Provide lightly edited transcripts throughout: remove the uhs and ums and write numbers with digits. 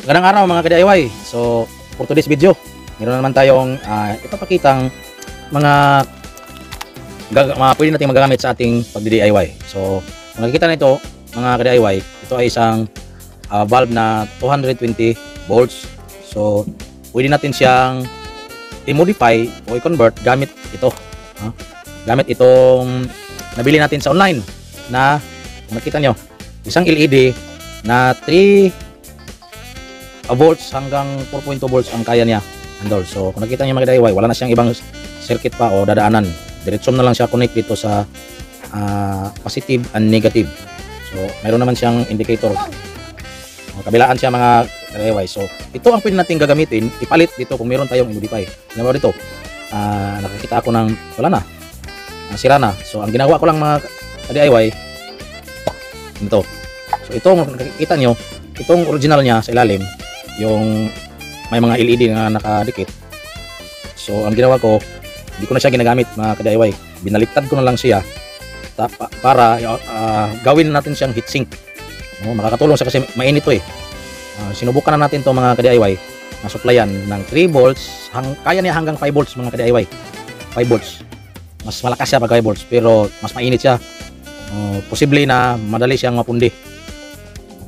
Magandang araw mga ka-DIY. So, for today's video, meron naman tayong ipapakitang mga pwede natin magagamit sa ating pagdi-DIY. So, kung nakikita nito mga ka-DIY, ito ay isang valve na 220 volts. So, pwede natin siyang i-modify o i-convert gamit ito. Gamit itong nabili natin sa online na, kung nakita nyo, isang LED na 3 volts hanggang 4.2 volts ang kaya niya handle. So kung nakita niyo mga DIY, wala na siyang ibang circuit pa o dadaanan, diretso na lang siya connect dito sa positive and negative. So mayroon naman siyang indicator, kabilaan siya mga DIY. So ito ang pwede natin gagamitin, ipalit dito kung meron tayong i-modify. Ginawa dito, nakakita ako ng wala na, sira na. So ang ginawa ko lang mga DIY ito. So ito nakikita nyo, itong original niya sa ilalim, yung may mga LED na nakadikit. So ang ginawa ko, hindi ko na siya ginagamit mga ka-DIY, binaliktad ko na lang siya para gawin natin siyang heatsink. Makakatulong siya kasi mainit to sinubukan na natin to mga ka-DIY na supplyan ng 3 volts, kaya niya hanggang 5 volts mga ka-DIY. 5 volts, mas malakas siya pag 5 volts pero mas mainit siya. Posible na madali siyang mapundi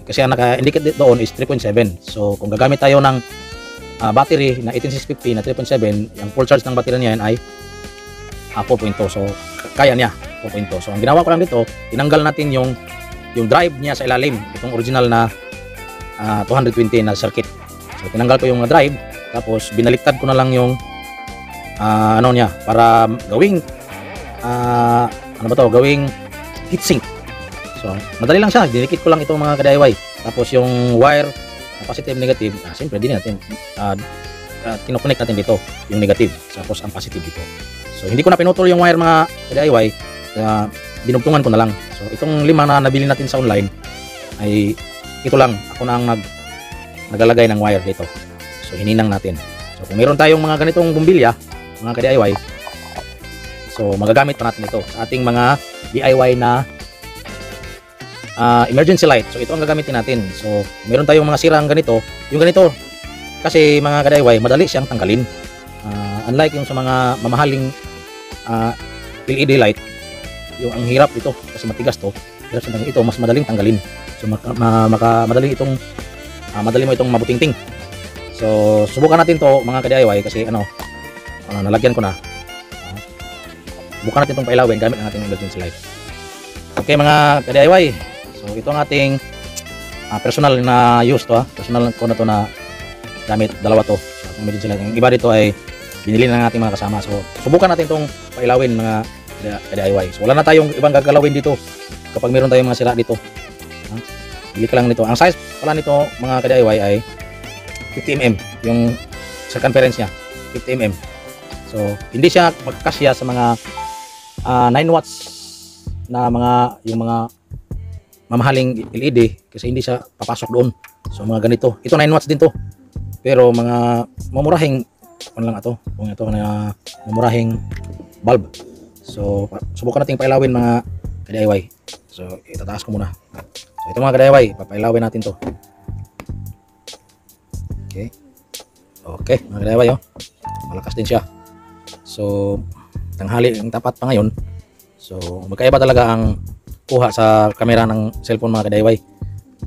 kasi ang naka-indicate doon is 3.7. So kung gagamit tayo ng battery na 18650 na 3.7, yung full charge ng battery niya ay 4.2. So kaya niya 4.2. So ang ginawa ko lang dito, tinanggal natin yung drive niya sa ilalim, itong original na 220 na circuit. So tinanggal ko yung drive, tapos binaliktad ko na lang yung ano niya para gawing gawing heatsink. So, madali lang siya. Dinikit ko lang itong mga ka-DIY. Tapos yung wire, positive, negative, siyempre din natin kinoconnect natin dito yung negative. Tapos ang positive dito. So, hindi ko na pinutol yung wire mga ka-DIY. Dinugtungan ko na lang. So, itong 5 na nabili natin sa online ay ito lang. Ako na ang naglalagay ng wire dito. So, hininang natin. So, kung meron tayong mga ganitong bumbilya, mga ka-DIY, so, magagamit pa natin ito sa ating mga DIY na emergency light. So ito ang gagamitin natin. So meron tayong mga sirang ganito. Yung ganito kasi mga ka-DIY, madali siyang tanggalin. Unlike yung sa mga mamahaling LED light, yung ang hirap ito kasi matigas to. Hirap sa ito, mas madaling tanggalin. So madali mo itong mabutingting. So subukan natin to mga ka-DIY kasi nalagyan ko na. Subukan natin itong pailawin gamit ang ating emergency light. Okay mga ka-DIY, so ito ang ating personal na use to. Personal ko na to na gamit, dalawa to. So emergency light. Yung iba dito ay binili ng ating mga kasama. So subukan natin itong pailawin mga ka-DIY. So wala na tayong ibang gagalawin dito kapag meron tayong mga sira dito. Bili ka lang nito. Ang size pala nito mga ka-DIY ay 50mm. Yung circumference niya 50mm. So hindi siya magkasya sa mga 9 watts na yung mga mamahaling LED kasi hindi siya papasok doon. So mga ganito, ito 9 watts din to, pero mga mamurahing kung ito na mamurahing bulb. So subukan natin pailawin mga ka-DIY. So itataas ko muna. So ito mga ka-DIY, papailawin natin to. Okay mga ka-DIY, malakas din siya. So tanghali ang tapat pa ngayon. So magkaiba talaga ang kuha sa camera ng cellphone mga ka-DIY.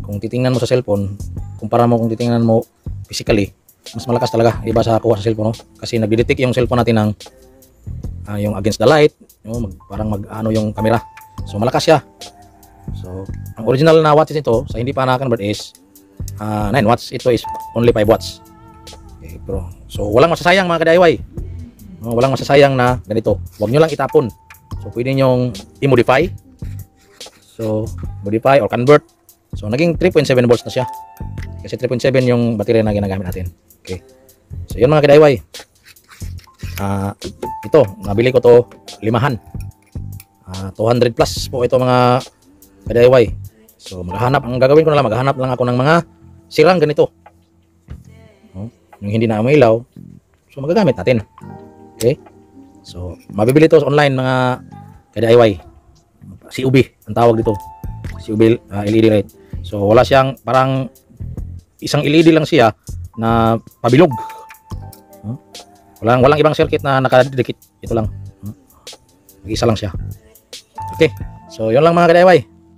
Kung titingnan mo sa cellphone, kumpara mo kung titingnan mo physically, mas malakas talaga iba sa kuha sa cellphone, kasi nagde-detect yung cellphone natin ng yung against the light, parang yung camera. So malakas siya. So ang original na watts nito sa hindi pa na-convert is 9 watts. Ito is only 5 watts. Okay, bro. So walang masasayang mga ka-DIY. Walang masasayang na ganito. Huwag nyo lang itapon. So pwede nyong i-modify. So modify or convert. So naging 3.7 volts na siya. Kasi 3.7 yung battery na ginagamit natin. Okay. So yun mga ka-DIY. Ito, nabili ko to 5. 200 plus po ito mga ka-DIY. So ang gagawin ko na lang, maghahanap lang ako ng mga sirang ganito. Yung hindi na umilaw. So magagamit natin. Okay. So mabibili ito sa online mga ka-DIY. COB ang tawag dito. COB LED light. So wala siyang parang isang LED lang siya na pabilog. Walang ibang circuit na nakadikit. Ito lang. Isa lang siya. Okay. So, yun lang mga ka-DIY.